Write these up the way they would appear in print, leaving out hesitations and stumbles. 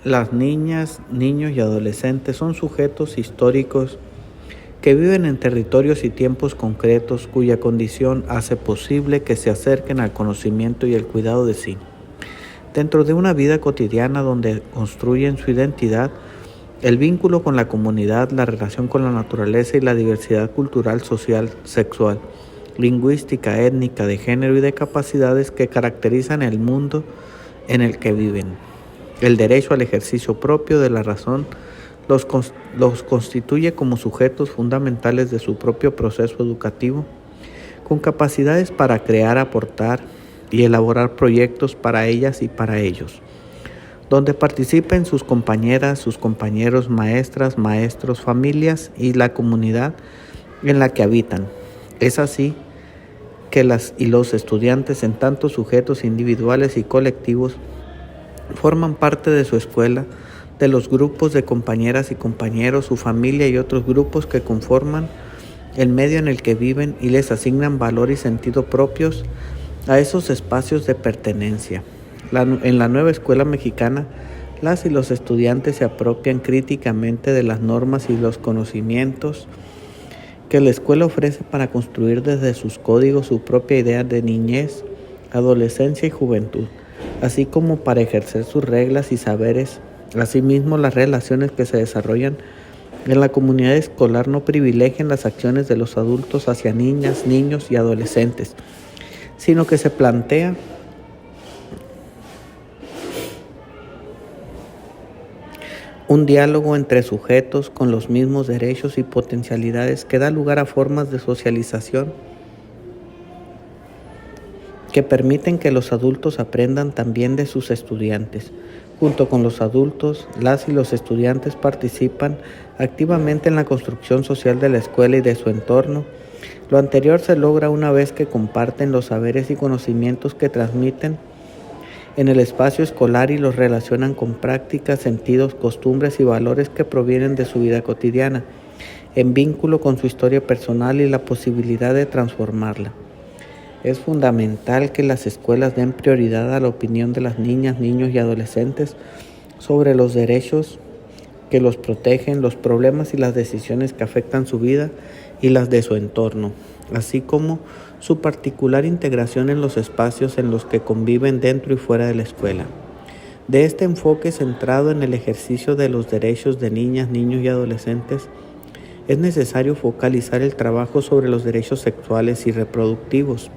Las niñas, niños y adolescentes son sujetos históricos que viven en territorios y tiempos concretos cuya condición hace posible que se acerquen al conocimiento y el cuidado de sí. Dentro de una vida cotidiana donde construyen su identidad, el vínculo con la comunidad, la relación con la naturaleza y la diversidad cultural, social, sexual, lingüística, étnica, de género y de capacidades que caracterizan el mundo en el que viven. El derecho al ejercicio propio de la razón los constituye como sujetos fundamentales de su propio proceso educativo, con capacidades para crear, aportar y elaborar proyectos para ellas y para ellos, donde participen sus compañeras, sus compañeros, maestras, maestros, familias y la comunidad en la que habitan. Es así que las y los estudiantes, en tantos sujetos individuales y colectivos, forman parte de su escuela, de los grupos de compañeras y compañeros, su familia y otros grupos que conforman el medio en el que viven y les asignan valor y sentido propios a esos espacios de pertenencia. En la nueva escuela mexicana, las y los estudiantes se apropian críticamente de las normas y los conocimientos que la escuela ofrece para construir desde sus códigos su propia idea de niñez, adolescencia y juventud, así como para ejercer sus reglas y saberes. Asimismo, las relaciones que se desarrollan en la comunidad escolar no privilegian las acciones de los adultos hacia niñas, niños y adolescentes, sino que se plantea un diálogo entre sujetos con los mismos derechos y potencialidades que da lugar a formas de socialización que permiten que los adultos aprendan también de sus estudiantes. Junto con los adultos, las y los estudiantes participan activamente en la construcción social de la escuela y de su entorno. Lo anterior se logra una vez que comparten los saberes y conocimientos que transmiten en el espacio escolar y los relacionan con prácticas, sentidos, costumbres y valores que provienen de su vida cotidiana, en vínculo con su historia personal y la posibilidad de transformarla. Es fundamental que las escuelas den prioridad a la opinión de las niñas, niños y adolescentes sobre los derechos que los protegen, los problemas y las decisiones que afectan su vida y las de su entorno, así como su particular integración en los espacios en los que conviven dentro y fuera de la escuela. De este enfoque centrado en el ejercicio de los derechos de niñas, niños y adolescentes, es necesario focalizar el trabajo sobre los derechos sexuales y reproductivos.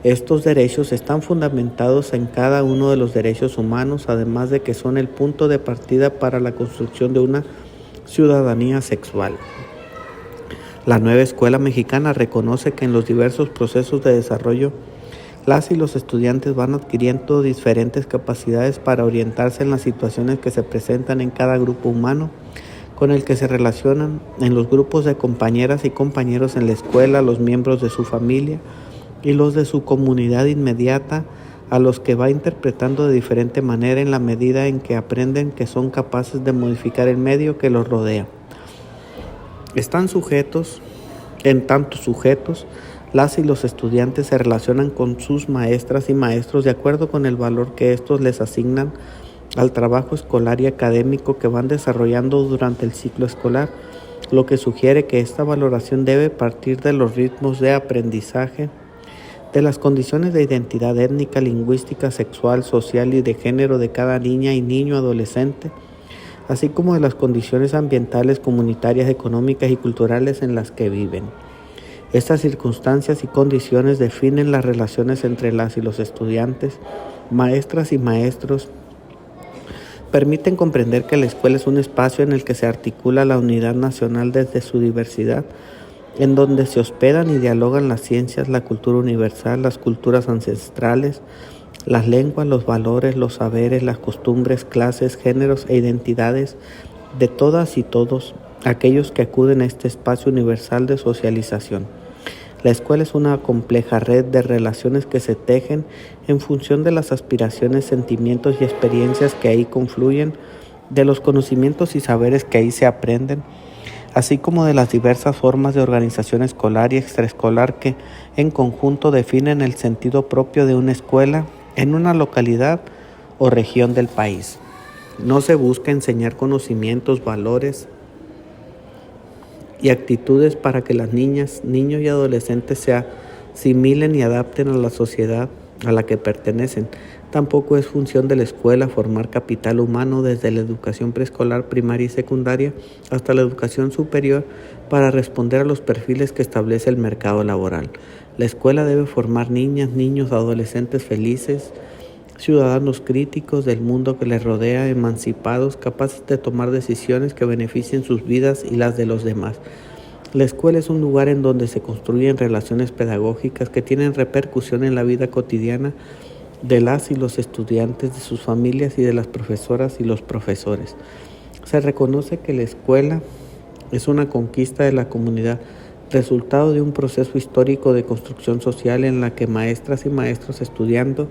Estos derechos están fundamentados en cada uno de los derechos humanos, además de que son el punto de partida para la construcción de una ciudadanía sexual. La nueva escuela mexicana reconoce que en los diversos procesos de desarrollo, las y los estudiantes van adquiriendo diferentes capacidades para orientarse en las situaciones que se presentan en cada grupo humano con el que se relacionan, en los grupos de compañeras y compañeros en la escuela, los miembros de su familia y los de su comunidad inmediata, a los que va interpretando de diferente manera en la medida en que aprenden que son capaces de modificar el medio que los rodea. Están sujetos, en tantos sujetos, las y los estudiantes se relacionan con sus maestras y maestros de acuerdo con el valor que estos les asignan al trabajo escolar y académico que van desarrollando durante el ciclo escolar, lo que sugiere que esta valoración debe partir de los ritmos de aprendizaje, de las condiciones de identidad étnica, lingüística, sexual, social y de género de cada niña y niño adolescente, así como de las condiciones ambientales, comunitarias, económicas y culturales en las que viven. Estas circunstancias y condiciones definen las relaciones entre las y los estudiantes, maestras y maestros, permiten comprender que la escuela es un espacio en el que se articula la unidad nacional desde su diversidad, en donde se hospedan y dialogan las ciencias, la cultura universal, las culturas ancestrales, las lenguas, los valores, los saberes, las costumbres, clases, géneros e identidades de todas y todos aquellos que acuden a este espacio universal de socialización. La escuela es una compleja red de relaciones que se tejen en función de las aspiraciones, sentimientos y experiencias que ahí confluyen, de los conocimientos y saberes que ahí se aprenden, así como de las diversas formas de organización escolar y extraescolar que en conjunto definen el sentido propio de una escuela en una localidad o región del país. No se busca enseñar conocimientos, valores y actitudes para que las niñas, niños y adolescentes se asimilen y adapten a la sociedad a la que pertenecen. Tampoco es función de la escuela formar capital humano desde la educación preescolar, primaria y secundaria hasta la educación superior para responder a los perfiles que establece el mercado laboral. La escuela debe formar niñas, niños, adolescentes felices, ciudadanos críticos del mundo que les rodea, emancipados, capaces de tomar decisiones que beneficien sus vidas y las de los demás. La escuela es un lugar en donde se construyen relaciones pedagógicas que tienen repercusión en la vida cotidiana de las y los estudiantes, de sus familias y de las profesoras y los profesores. Se reconoce que la escuela es una conquista de la comunidad, resultado de un proceso histórico de construcción social en la que maestras y maestros estudiantado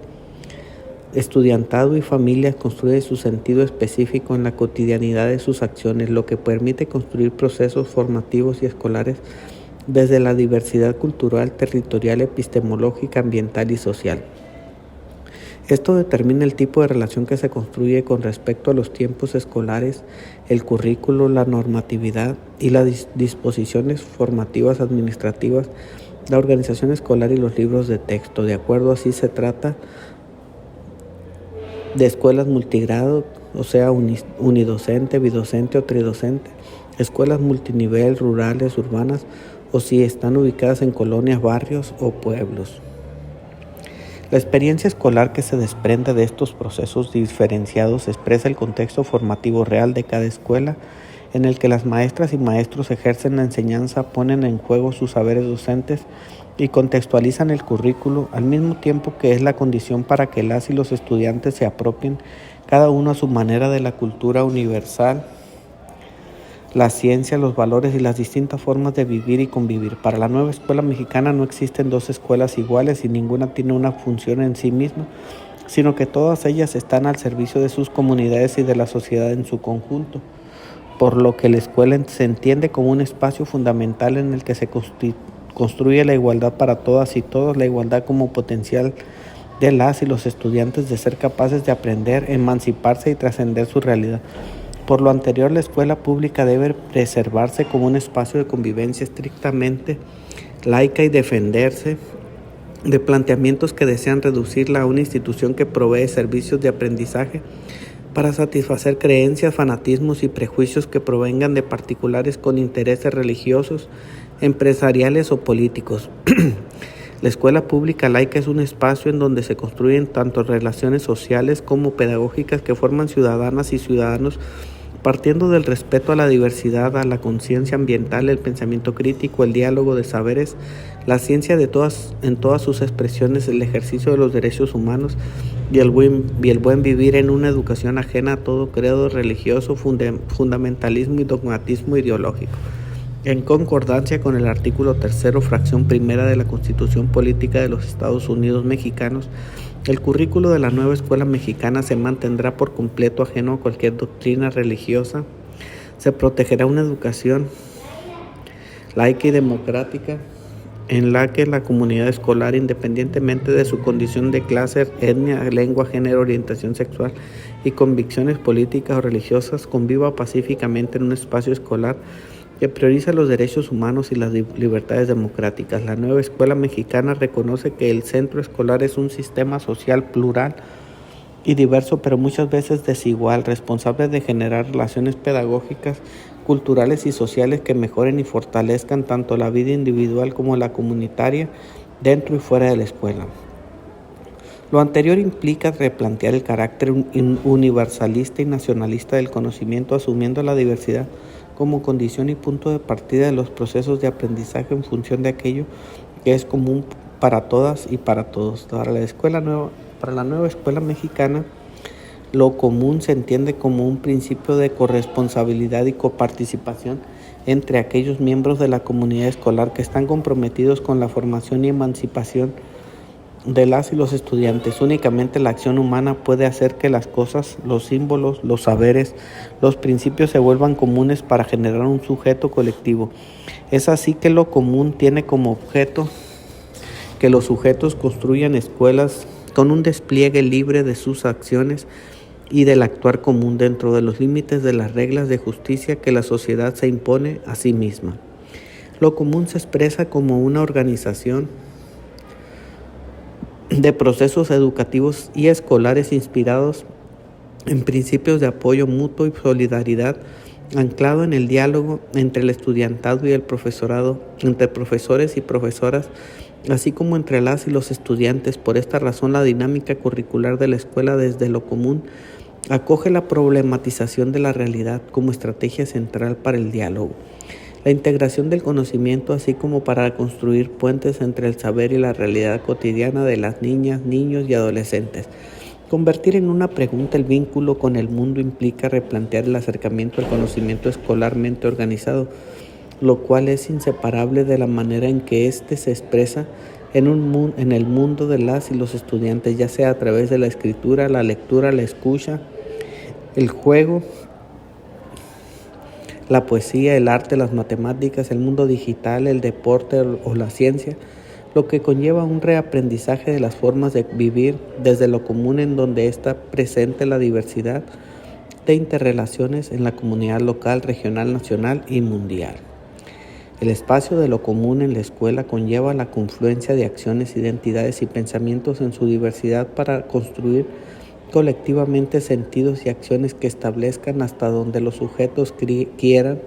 y familias construyen su sentido específico en la cotidianidad de sus acciones, lo que permite construir procesos formativos y escolares desde la diversidad cultural, territorial, epistemológica, ambiental y social. Esto determina el tipo de relación que se construye con respecto a los tiempos escolares, el currículo, la normatividad y las disposiciones formativas administrativas, la organización escolar y los libros de texto. De acuerdo, así se trata de escuelas multigrado, o sea, unidocente, bidocente o tridocente, escuelas multinivel, rurales, urbanas, o si están ubicadas en colonias, barrios o pueblos. La experiencia escolar que se desprende de estos procesos diferenciados expresa el contexto formativo real de cada escuela, en el que las maestras y maestros ejercen la enseñanza, ponen en juego sus saberes docentes y contextualizan el currículo, al mismo tiempo que es la condición para que las y los estudiantes se apropien, cada uno a su manera, de la cultura universal, la ciencia, los valores y las distintas formas de vivir y convivir. Para la nueva escuela mexicana no existen dos escuelas iguales y ninguna tiene una función en sí misma, sino que todas ellas están al servicio de sus comunidades y de la sociedad en su conjunto, por lo que la escuela se entiende como un espacio fundamental en el que se construye la igualdad para todas y todos, la igualdad como potencial de las y los estudiantes de ser capaces de aprender, emanciparse y trascender su realidad. Por lo anterior, la escuela pública debe preservarse como un espacio de convivencia estrictamente laica y defenderse de planteamientos que desean reducirla a una institución que provee servicios de aprendizaje para satisfacer creencias, fanatismos y prejuicios que provengan de particulares con intereses religiosos, empresariales o políticos. La escuela pública laica es un espacio en donde se construyen tanto relaciones sociales como pedagógicas que forman ciudadanas y ciudadanos partiendo del respeto a la diversidad, a la conciencia ambiental, el pensamiento crítico, el diálogo de saberes, la ciencia en todas sus expresiones, el ejercicio de los derechos humanos y el buen vivir en una educación ajena a todo credo religioso, fundamentalismo y dogmatismo ideológico. En concordancia con el artículo 3, fracción primera de la Constitución Política de los Estados Unidos Mexicanos, el currículo de la nueva escuela mexicana se mantendrá por completo ajeno a cualquier doctrina religiosa. Se protegerá una educación laica y democrática en la que la comunidad escolar, independientemente de su condición de clase, etnia, lengua, género, orientación sexual y convicciones políticas o religiosas, conviva pacíficamente en un espacio escolar que prioriza los derechos humanos y las libertades democráticas. La nueva escuela mexicana reconoce que el centro escolar es un sistema social plural y diverso, pero muchas veces desigual, responsable de generar relaciones pedagógicas, culturales y sociales que mejoren y fortalezcan tanto la vida individual como la comunitaria dentro y fuera de la escuela. Lo anterior implica replantear el carácter universalista y nacionalista del conocimiento, asumiendo la diversidad como condición y punto de partida de los procesos de aprendizaje en función de aquello que es común para todas y para todos. Para la nueva escuela mexicana, lo común se entiende como un principio de corresponsabilidad y coparticipación entre aquellos miembros de la comunidad escolar que están comprometidos con la formación y emancipación de las y los estudiantes. Únicamente la acción humana puede hacer que las cosas, los símbolos, los saberes, los principios se vuelvan comunes para generar un sujeto colectivo. Es así que lo común tiene como objeto que los sujetos construyan escuelas con un despliegue libre de sus acciones y del actuar común dentro de los límites de las reglas de justicia que la sociedad se impone a sí misma. Lo común se expresa como una organización de procesos educativos y escolares inspirados en principios de apoyo mutuo y solidaridad, anclado en el diálogo entre el estudiantado y el profesorado, entre profesores y profesoras, así como entre las y los estudiantes. Por esta razón, la dinámica curricular de la escuela desde lo común acoge la problematización de la realidad como estrategia central para el diálogo, la integración del conocimiento, así como para construir puentes entre el saber y la realidad cotidiana de las niñas, niños y adolescentes. Convertir en una pregunta el vínculo con el mundo implica replantear el acercamiento al conocimiento escolarmente organizado, lo cual es inseparable de la manera en que éste se expresa en el mundo de las y los estudiantes, ya sea a través de la escritura, la lectura, la escucha, el juego, la poesía, el arte, las matemáticas, el mundo digital, el deporte o la ciencia, lo que conlleva un reaprendizaje de las formas de vivir desde lo común, en donde está presente la diversidad de interrelaciones en la comunidad local, regional, nacional y mundial. El espacio de lo común en la escuela conlleva la confluencia de acciones, identidades y pensamientos en su diversidad para construir colectivamente sentidos y acciones que establezcan hasta donde los sujetos quieran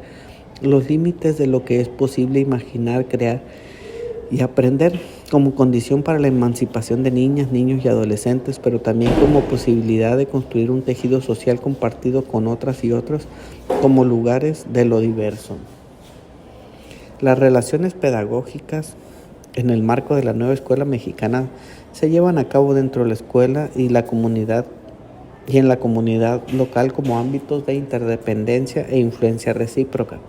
los límites de lo que es posible imaginar, crear y aprender, como condición para la emancipación de niñas, niños y adolescentes, pero también como posibilidad de construir un tejido social compartido con otras y otros como lugares de lo diverso. Las relaciones pedagógicas en el marco de la nueva escuela mexicana se llevan a cabo dentro de la escuela y la comunidad y en la comunidad local como ámbitos de interdependencia e influencia recíproca.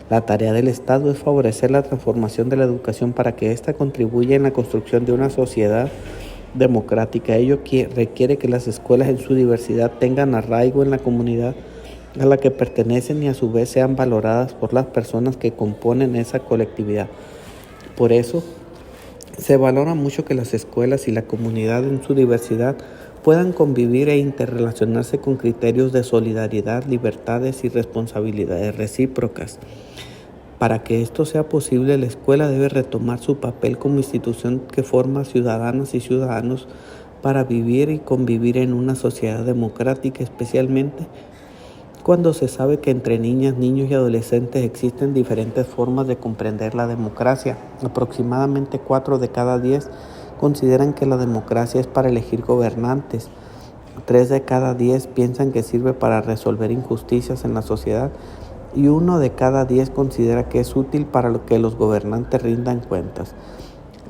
La tarea del Estado es favorecer la transformación de la educación para que ésta contribuya en la construcción de una sociedad democrática. Ello requiere que las escuelas en su diversidad tengan arraigo en la comunidad a la que pertenecen y a su vez sean valoradas por las personas que componen esa colectividad. Por eso, se valora mucho que las escuelas y la comunidad en su diversidad puedan convivir e interrelacionarse con criterios de solidaridad, libertades y responsabilidades recíprocas. Para que esto sea posible, la escuela debe retomar su papel como institución que forma ciudadanas y ciudadanos para vivir y convivir en una sociedad democrática, especialmente cuando se sabe que entre niñas, niños y adolescentes existen diferentes formas de comprender la democracia. Aproximadamente 4 de cada 10 consideran que la democracia es para elegir gobernantes. 3 de cada 10 piensan que sirve para resolver injusticias en la sociedad y 1 de cada 10 considera que es útil para que los gobernantes rindan cuentas.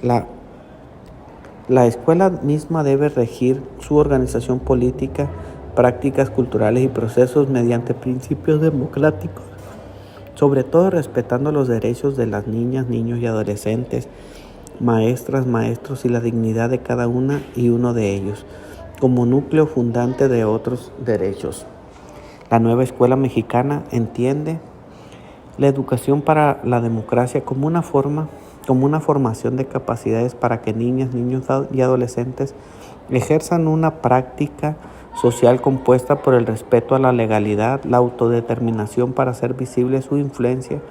La escuela misma debe regir su organización política, prácticas culturales y procesos mediante principios democráticos, sobre todo respetando los derechos de las niñas, niños y adolescentes, maestras, maestros y la dignidad de cada una y uno de ellos, como núcleo fundante de otros derechos. La nueva escuela mexicana entiende la educación para la democracia como una formación de capacidades para que niñas, niños y adolescentes ejerzan una práctica social compuesta por el respeto a la legalidad, la autodeterminación para hacer visible su influencia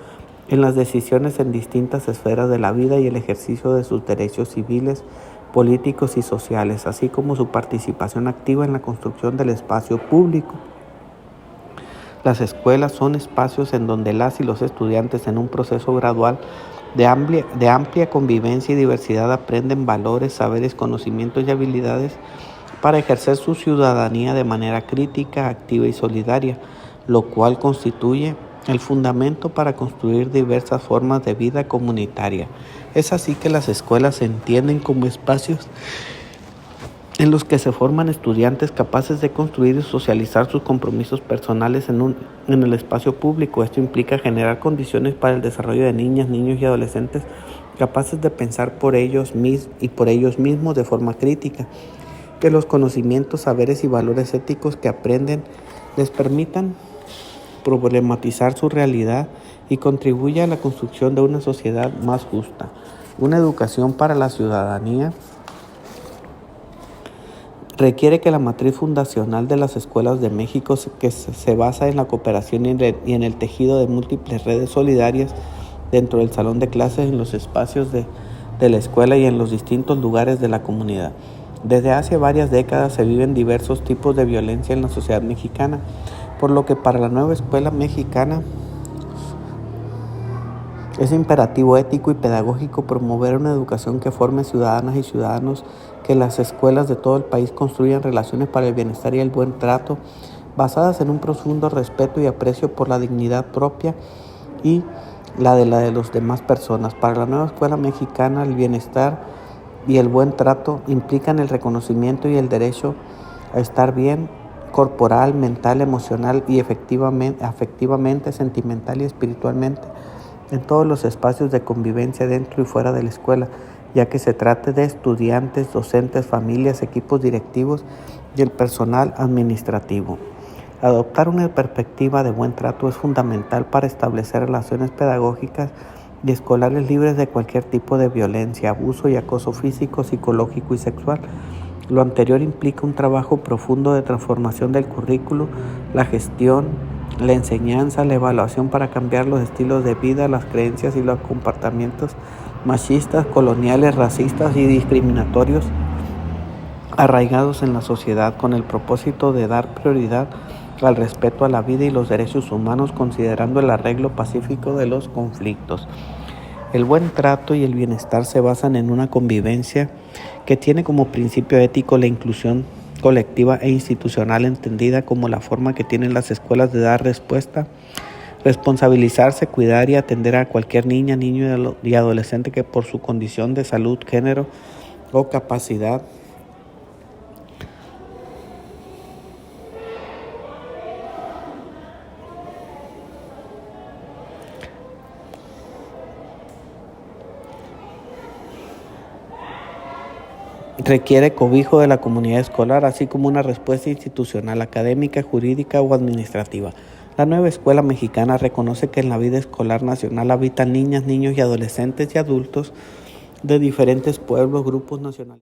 en las decisiones en distintas esferas de la vida y el ejercicio de sus derechos civiles, políticos y sociales, así como su participación activa en la construcción del espacio público. Las escuelas son espacios en donde las y los estudiantes, en un proceso gradual de amplia convivencia y diversidad, aprenden valores, saberes, conocimientos y habilidades para ejercer su ciudadanía de manera crítica, activa y solidaria, lo cual constituye el fundamento para construir diversas formas de vida comunitaria. Es así que las escuelas se entienden como espacios en los que se forman estudiantes capaces de construir y socializar sus compromisos personales en el espacio público. Esto implica generar condiciones para el desarrollo de niñas, niños y adolescentes capaces de pensar por ellos mismos de forma crítica, que los conocimientos, saberes y valores éticos que aprenden les permitan problematizar su realidad y contribuya a la construcción de una sociedad más justa. Una educación para la ciudadanía Requiere que la matriz fundacional de las escuelas de México, que se basa en la cooperación y en el tejido de múltiples redes solidarias dentro del salón de clases, en los espacios de la escuela y en los distintos lugares de la comunidad. Desde hace varias décadas se viven diversos tipos de violencia en la sociedad mexicana, por lo que para la nueva escuela mexicana es imperativo ético y pedagógico promover una educación que forme ciudadanas y ciudadanos, que las escuelas de todo el país construyan relaciones para el bienestar y el buen trato, basadas en un profundo respeto y aprecio por la dignidad propia y la de las demás personas. Para la nueva escuela mexicana, el bienestar y el buen trato implican el reconocimiento y el derecho a estar bien corporal, mental, emocional y afectivamente, sentimental y espiritualmente en todos los espacios de convivencia dentro y fuera de la escuela, ya que se trate de estudiantes, docentes, familias, equipos directivos y el personal administrativo. Adoptar una perspectiva de buen trato es fundamental para establecer relaciones pedagógicas y escolares libres de cualquier tipo de violencia, abuso y acoso físico, psicológico y sexual. Lo anterior implica un trabajo profundo de transformación del currículo, la gestión, la enseñanza, la evaluación para cambiar los estilos de vida, las creencias y los comportamientos machistas, coloniales, racistas y discriminatorios arraigados en la sociedad, con el propósito de dar prioridad al respeto a la vida y los derechos humanos, considerando el arreglo pacífico de los conflictos. El buen trato y el bienestar se basan en una convivencia que tiene como principio ético la inclusión colectiva e institucional, entendida como la forma que tienen las escuelas de dar respuesta, responsabilizarse, cuidar y atender a cualquier niña, niño y adolescente que por su condición de salud, género o capacidad requiere cobijo de la comunidad escolar, así como una respuesta institucional, académica, jurídica o administrativa. La nueva escuela mexicana reconoce que en la vida escolar nacional habitan niñas, niños y adolescentes y adultos de diferentes pueblos, grupos nacionales.